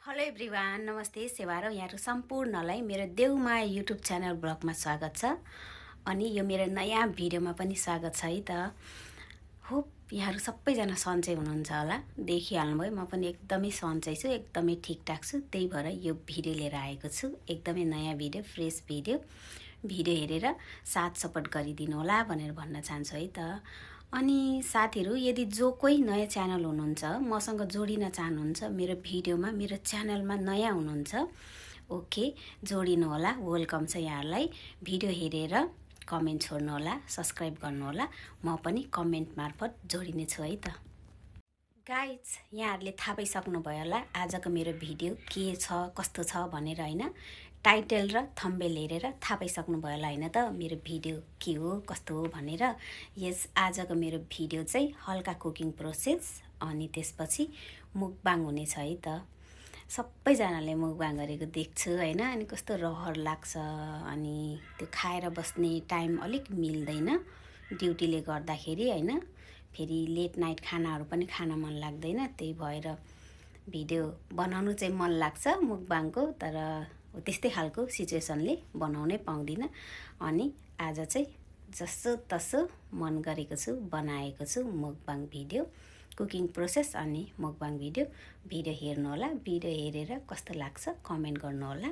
Hello everyone, नमस्ते सेवारो यहाँहरू सम्पूर्णलाई मेरो देउमाया युट्युब च्यानल ब्लगमा स्वागत छ। अनि यो मेरो नयाँ भिडियोमा पनि स्वागत छ है त। होप यहाँहरू सबैजना सन्चै हुनुहुन्छ होला। देखिहाल्नुभयो म पनि एकदमै सन्चै छु, एकदमै ठिकठाक छु। त्यही भएर यो भिडियो लिएर आएको छु, एकदमै नयाँ भिडियो, फ्रेस भिडियो हेरेर साथ सपोर्ट गरिदिनु होला भनेर भन्न चाहन्छु है त। अनि साथीहरू, यदि जो कोही नयाँ च्यानल हुनुहुन्छ, मसँग जोडिन चाहनुहुन्छ, मेरो भिडियोमा मेरो च्यानलमा नयाँ हुनुहुन्छ, ओके जोडिनु होला, वेलकम छ यहाँहरूलाई। भिडियो हेरेर कमेन्ट छोड्नु होला, सब्सक्राइब गर्नु होला, म पनि कमेन्ट मार्फत जोडिने छु है त। गाइज, यहाँहरूले थाहा पाइसक्नुभयो होला आजको मेरो भिडियो के छ कस्तो छ भनेर होइन। टाइटल र थम्बनेल हेरेर थाहा पाइसक्नुभयो होला होइन त मेरो भिडियो के हो कस्तो हो भनेर। यस आजको मेरो भिडियो चाहिँ हल्का कुकिङ प्रोसेस अनि त्यसपछि मुकबाङ हुनेछ है त। सबैजनाले मुकबाङ गरेको देख्छु होइन। अनि कस्तो रहर लाग्छ। अनि त्यो खाएर बस्ने टाइम अलिक मिल्दैन ड्युटीले गर्दाखेरि होइन। फेरि लेट नाइट खानाहरू पनि खान मन लाग्दैन। त्यही भएर भिडियो बनाउनु चाहिँ मन लाग्छ मुकबाङको, तर त्यस्तै खालको सिचुएसनले बनाउनै पाउँदिनँ। अनि आज चाहिँ जसो तसो मन गरेको छु बनाएको छु मुकबाङ भिडियो, कुकिङ प्रोसेस अनि मुकबाङ भिडियो हेर्नु होला। भिडियो हेरेर कस्तो लाग्छ कमेन्ट गर्नु होला।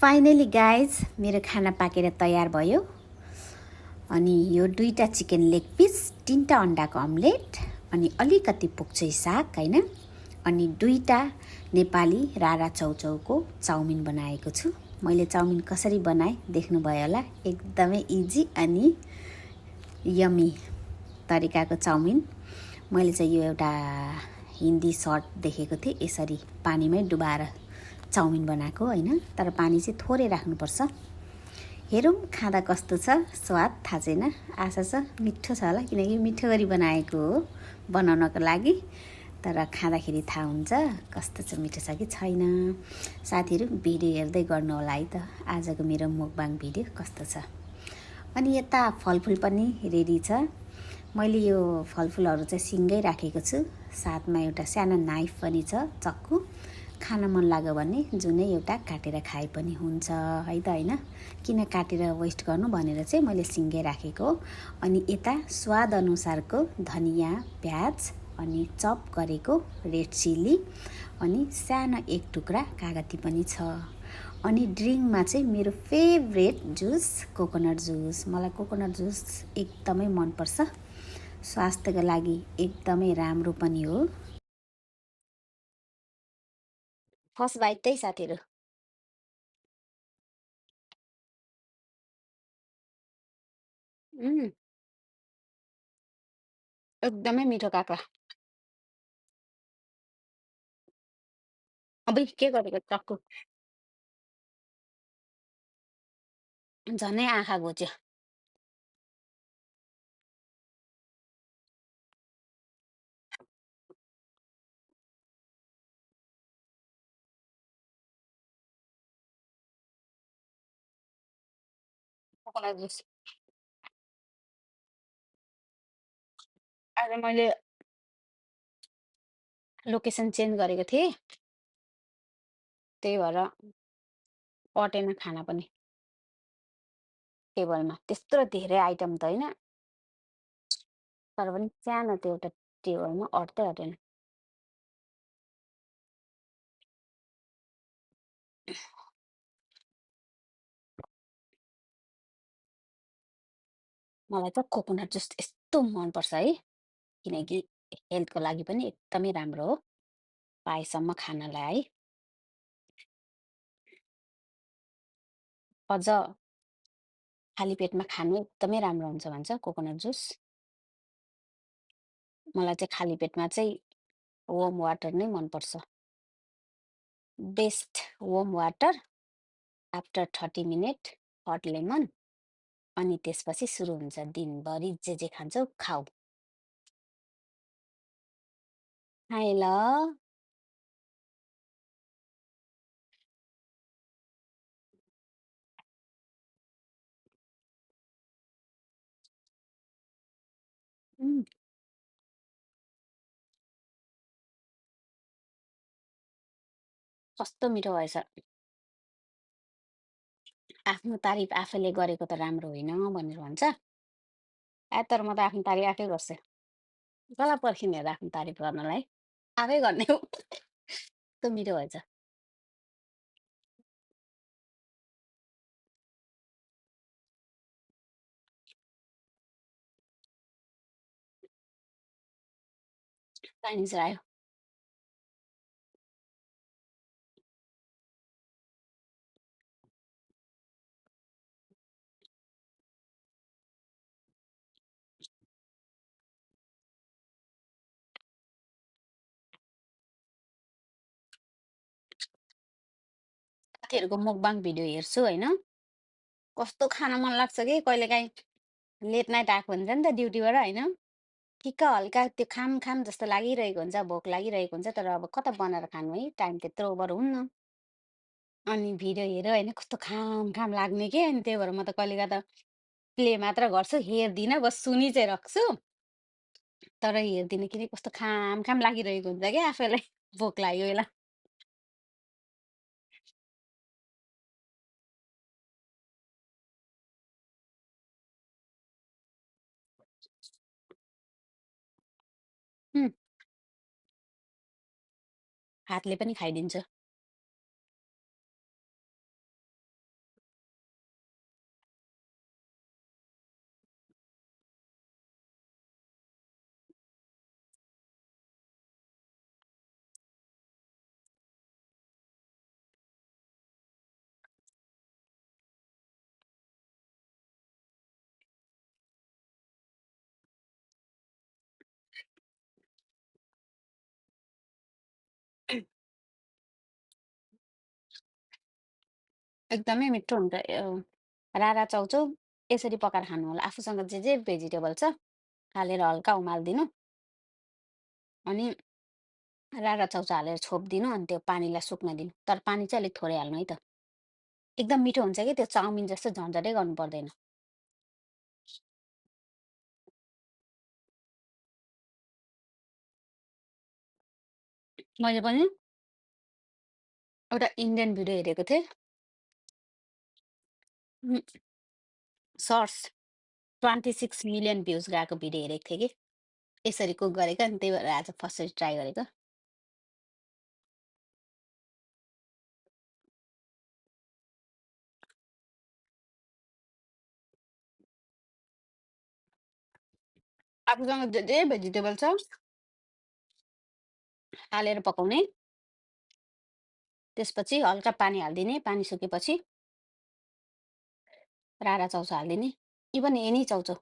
फाइनली गाइज मेरो खाना पाकेर तयार भयो। अनि यो 2टा चिकन लेग पिस, 3टा अन्डाको अमलेट, अनि अलिकति पुग्छ साग हैन, अनि 2टा नेपाली रारा चौचौको चाउमिन बनाएको छु। मैले चाउमिन कसरी बनाएँ देख्नुभयो होला। एकदमै इजी अनि यमी तरिकाको चाउमिन। मैले चाहिँ यो एउटा हिन्दी सर्ट देखेको थिएँ, यसरी पानीमै डुबाएर चाउमिन बनाएको हैन, तर पानी चाहिँ थोरै राख्नुपर्छ। हेरौँ खाँदा कस्तो छ, स्वाद थाहा छैन, आशा छ मिठो छ होला, किनकि मिठो गरी बनाएको हो बनाउनको लागि। तर खाँदाखेरि थाहा हुन्छ कस्तो छ, मिठो छ कि छैन। साथीहरू भिडियो हेर्दै गर्नु होला है त आजको मेरो मुकबाङ भिडियो कस्तो छ। अनि यता फलफुल पनि रेडी छ। मैले यो फलफुलहरू चाहिँ सिँगै राखेको छु, साथमा एउटा सानो नाइफ पनि छ, चक्कु। खान मन लाग्यो भने जुनै एउटा काटेर खाए पनि हुन्छ है त हैन, किन काटेर वेस्ट गर्नु भनेर चाहिँ मैले सिँगै राखेको। अनि यता स्वाद अनुसारको धनियाँ, प्याज, अनि चप गरेको रेड चिल्ली, अनि सानो एक टुक्रा कागती पनि छ। अनि ड्रिङ्कमा चाहिँ मेरो फेभरेट जुस कोकोनट जुस। मलाई कोकोनट जुस एकदमै मनपर्छ, स्वास्थ्यको लागि एकदमै राम्रो पनि हो। फर्स्ट बाइट त्यही साथीहरू। एकदमै मिठो काँक्रा। अबै के गरेको चक्कु, झनै आँखा घोच्यो। कोकोनट जुस आज मैले लोकेसन चेन्ज गरेको थिएँ, त्यही भएर अटेन खाना पनि टेबलमा। त्यत्रो धेरै आइटम त होइन, तर पनि सानो त्यो एउटा टेबलमा अट्दै अटेन। मलाई त कोकोनट जुस यस्तो मनपर्छ है, किनकि हेल्थको लागि पनि एकदमै राम्रो हो, पाएसम्म खानलाई है। अझ खाली पेटमा खानु एकदमै राम्रो हुन्छ भन्छ कोकोनट जुस। मलाई चाहिँ खाली पेटमा चाहिँ वार्म वाटर नै मनपर्छ। Best warm water after 30 minute hot lemon, अनि त्यसपछि सुरु हुन्छ दिनभरि जे खान्छौ खाऊ। खाएँ ल। कस्तो मिठो भएछ। आफ्नो तारिफ आफैले गरेको त राम्रो होइन भनेर भन्छ। तर म त आफ्नो तारिफ आफै गर्छु। कसलाई पर्खिने र आफ्नो तारिफ गर्नलाई, आफै गर्ने हो। कस्तो मिठो भएछ। चाइनिज आयो। साथीहरूको मुकबाङ भिडियो हेर्छु होइन, कस्तो खान मन लाग्छ कि कहिलेकाहीँ लेट नाइट आएको हुन्छ नि त ड्युटीबाट होइन, ठिक्क हल्का त्यो खाम खाम जस्तो लागिरहेको हुन्छ, भोक लागिरहेको हुन्छ, तर अब कता बनाएर खानु है, टाइम त्यत्रो ओभर हुन्न। अनि भिडियो हेऱ्यो होइन कस्तो खाम खाम लाग्ने के, अनि त्यही भएर म त कहिलेका त प्ले मात्र गर्छु, हेर्दिनँ, बस सुनि चाहिँ राख्छु, तर हेर्दिनँ किनकि कस्तो खाम खाम लागिरहेको हुन्छ क्या आफैलाई। भोक लाग्यो बेला। उम्, हातले पनि खाइदिन्छु। एकदमै मिठो हुन्छ। रारा चाउचाउ यसरी पकाएर खानु होला। आफूसँग जे भेजिटेबल छ हालेर हल्का उमालिदिनु, अनि रारा चाउचाउ हालेर छोपिदिनु, अनि त्यो पानीलाई सुक्न दिनु। तर पानी चाहिँ अलिक थोरै हाल्नु है त। एकदम मिठो हुन्छ कि त्यो चाउमिन जस्तो झन्झटै गर्नु पर्दैन। मैले पनि एउटा इन्डियन भिडियो हेरेको थिएँ। उम्, सर्ट्स 26 मिलियन भ्युज गएको भिडियो हेरेको थिएँ कि। यसरी कुक गरेको अनि त्यही भएर आज फर्स्टचोटि ट्राई गरेको। आफूसँग जे भेजिटेबल छ हालेर पकाउने, त्यसपछि हल्का पानी हालिदिने, पानी सुकेपछि रारा चाउचाउ हालिदिने, इभन एनी चाउचाउ,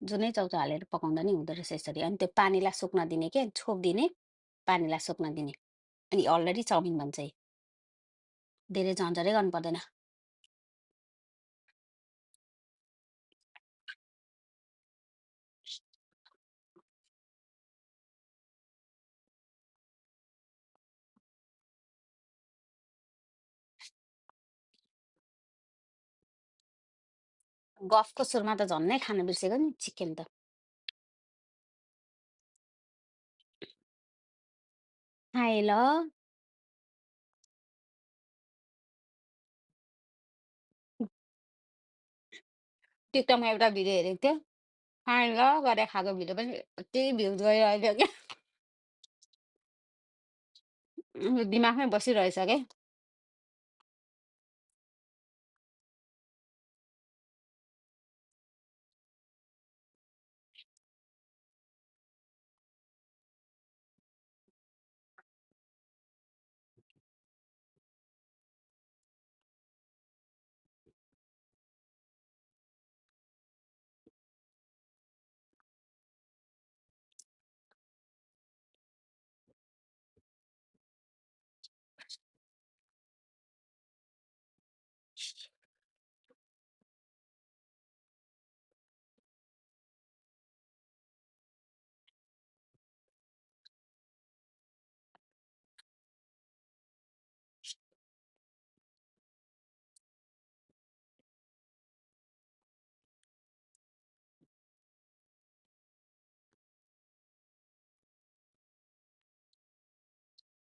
जुनै चाउचाउ हालेर पकाउँदा नि हुँदो रहेछ यसरी। अनि त्यो पानीलाई सुक्न दिने के छोपिदिने, पानीलाई सुक्न दिने। अनि अलरेडी चाउमिन बन्छ यी। धेरै झन्झटै गर्नु पर्दैन। गफको सुरुमा त झन्नै खान बिर्सेको नि चिकन त। खाएँ ल। टिकटकमा एउटा भिडियो हेरेको थिएँ। खाएँ ल गरेर खाएको भिडियो पनि यति भ्युज गइरहेको थियो क्या। दिमागमै बसिरहेछ क्या।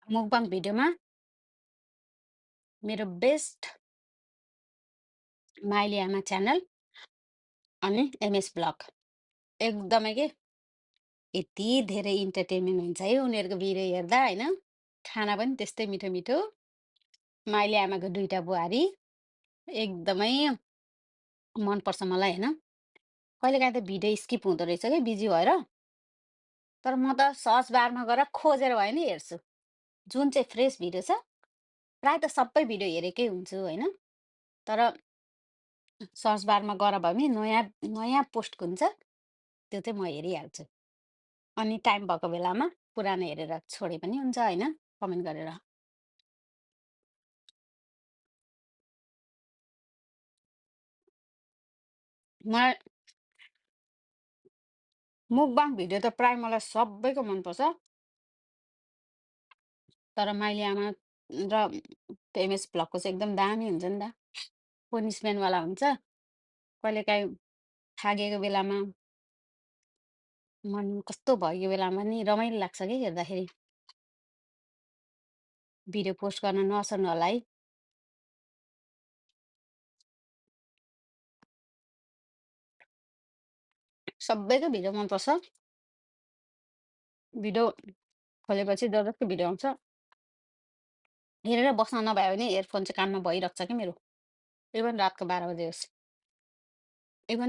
मुकबाङ भिडियोमा मेरो बेस्ट माइली आमा च्यानल अनि एमएस ब्लग एकदमै के यति धेरै इन्टरटेनमेन्ट हुन्छ है उनीहरूको भिडियो हेर्दा होइन। खाना पनि त्यस्तै मिठो मिठो। माइली आमाको दुईटा बुहारी एकदमै मनपर्छ मलाई होइन। कहिलेकाहीँ त भिडियो स्किप हुँदो रहेछ कि बिजी भएर, तर म त सर्च बारमा गएर खोजेर भए नि हेर्छु। जुन चाहिँ फ्रेस भिडियो छ प्रायः त सबै भिडियो हेरेकै हुन्छु होइन, तर सर्च बारमा गएर भए पनि नयाँ नयाँ पोस्ट हुन्छ त्यो चाहिँ म हेरिहाल्छु। अनि टाइम भएको बेलामा पुरानो हेरेर छोडे पनि हुन्छ होइन, कमेन्ट गरेर। मलाई मुकबाङ भिडियो त प्रायः मलाई सबैको मनपर्छ, तर माइली आमा र एमएस ब्लगको चाहिँ एकदम दामी हुन्छ नि त। पनिसमेन्टवाला हुन्छ। कहिलेकाहीँ थाकेको बेलामा, मन कस्तो भएको बेलामा नि रमाइलो लाग्छ कि हेर्दाखेरि। भिडियो पोस्ट गर्न नसर्नु होला है। सबैको भिडियो मनपर्छ। भिडियो खोलेपछि जसको भिडियो आउँछ हेरेर बस्न नभए भने इयरफोन चाहिँ कानमा भइरहेको छ कि मेरो, इभन रातको 12 बजे होस्। इभन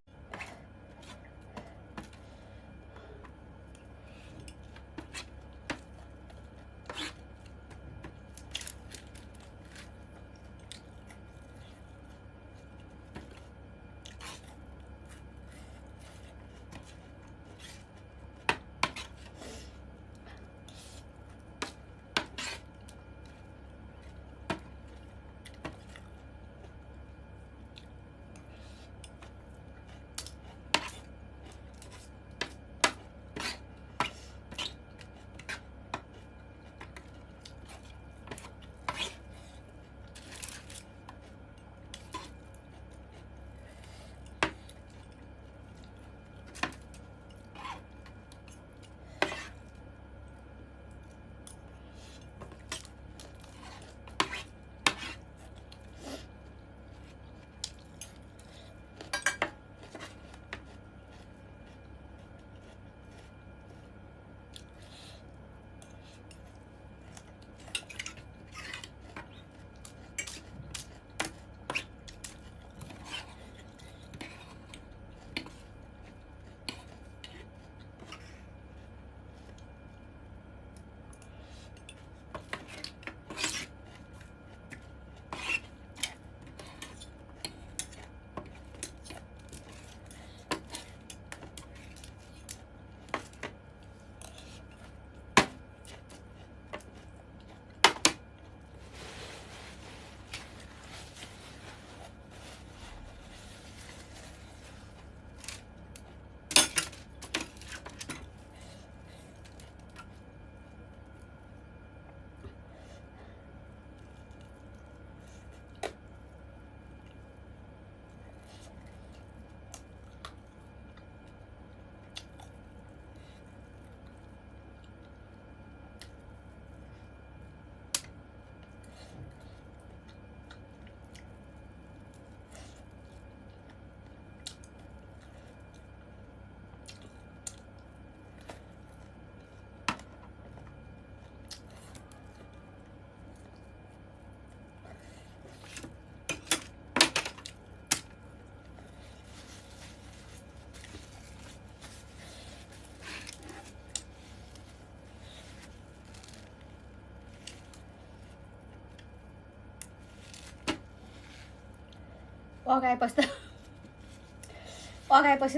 अगाएपछि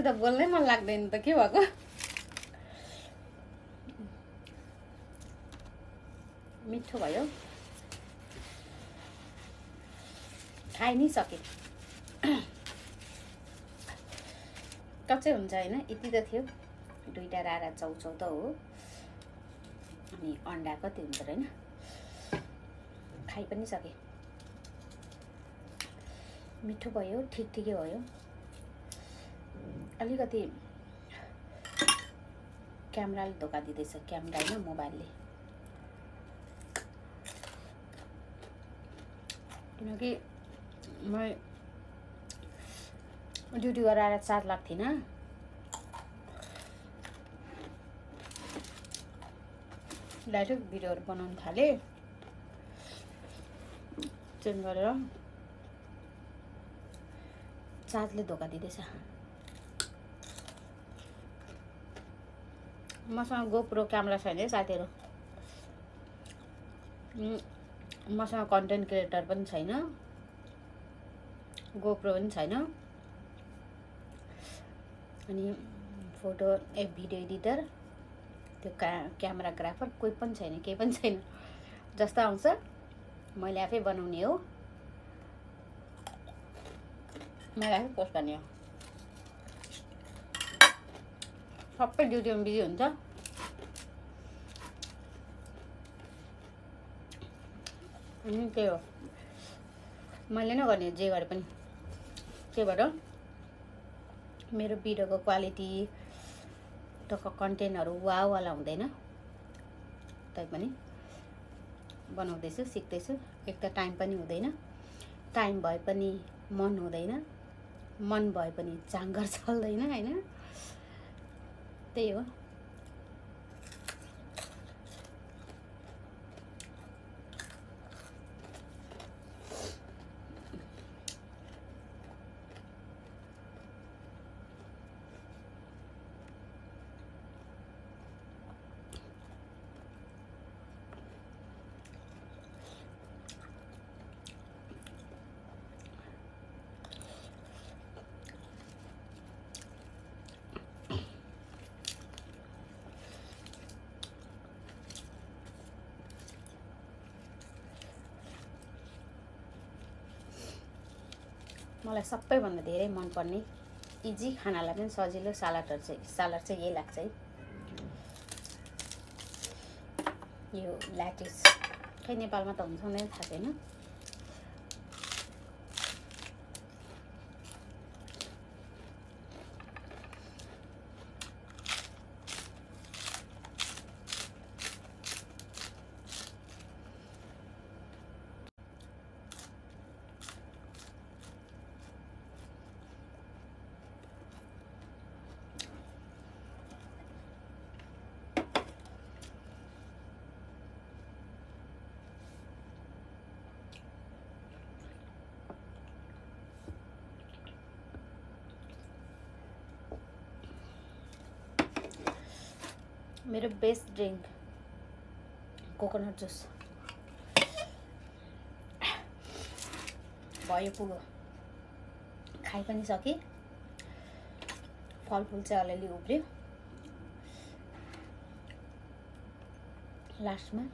त बोल्नै मन लाग्दैन त के भएको। मिठो भयो, खाइ नै सके। कच्चै हुन्छ होइन, यति त थियो। 2टा रारा चौचौ त हो, अनि अन्डा कति हुन्छ होइन, खाइ पनि सके। मिठो भयो, ठिकै भयो। अलिकति क्यामेराले धोका दिँदैछ, क्यामेरा होइन मोबाइलले, किनकि म ड्युटी गरेर आएर चार्ज लाग्थ्यो थिइनँ। डाइरेक्ट भिडियोहरू बनाउनु थालेँ, चेन्ज गरेर चार्जले धोका दिँदैछ। मसँग गोप्रो क्यामेरा छैन साथीहरू, मसँग कन्टेन्ट क्रिएटर पनि छैन, गोप्रो पनि छैन, अनि भिडियो एडिटर, त्यो क्यामेराग्राफर कोही पनि छैन, केही पनि छैन। जस्तो आउँछ मैले आफै बनाउने हो, मैले आफै पोस्ट गर्ने हो। सबै ड्युटीमा बिजी हुन्छ। अनि त्यही हो, मैले नै गर्ने जे गरे पनि। त्यही भएर मेरो भिडियोको क्वालिटी कन्टेन्टहरू वाला हुँदैन, तैपनि बनाउँदैछु, सिक्दैछु। एक त टाइम पनि हुँदैन, टाइम भए पनि मन हुँदैन, मन भए पनि जाँगर चल्दैन होइन, त्यही हो। मलाई सबैभन्दा धेरै मनपर्ने इजी, खानालाई पनि सजिलो सलाड चाहिँ यही लाग्छ है। यो ल्याटिस खै नेपालमा त हुन्छ हुँदैन थाहा छैन। मेरो बेस्ट ड्रिंक कोकोनट जुस भयो, पुग्यो, खाइ पनि सके। फलफुल चाहिँ अलिअलि उब्रियो, लास्टमा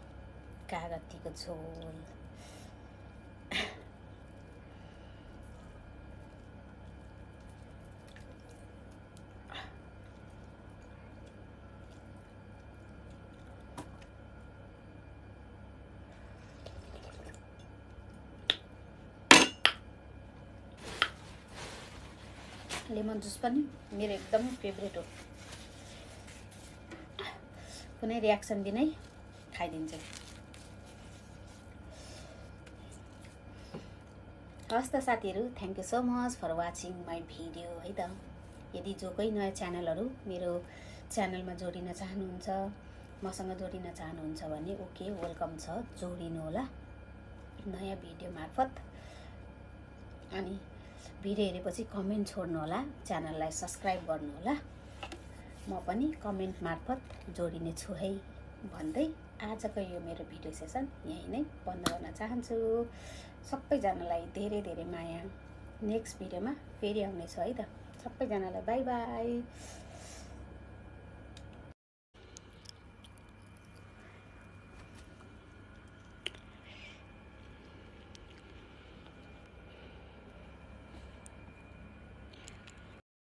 कागतीको झोल। लेमन जुस पनि मेरो एकदम फेभरेट हो, कुनै रियाक्सन बिनै खाइदिन्छु। हस् त साथीहरू, thank you so much for watching my video है त। यदि जो कोही नयाँ च्यानलहरू मेरो च्यानलमा जोडिन चाहनुहुन्छ, मसँग जोडिन चाहनुहुन्छ भने ओके, वेलकम छ, जोडिनु होला नयाँ भिडियो मार्फत। अनि भिडियो हेरेपछि कमेन्ट छोड्नु होला, च्यानललाई सब्सक्राइब गर्नु होला। म पनि कमेन्ट मार्फत जोडिने छु है भन्दै आजको यो मेरो भिडियो सेसन यहीँ नै बन्द गर्न चाहन्छु। सबैजनालाई धेरै धेरै माया, नेक्स्ट भिडियोमा फेरि आउनेछु है त। सबैजनालाई बाई बाई।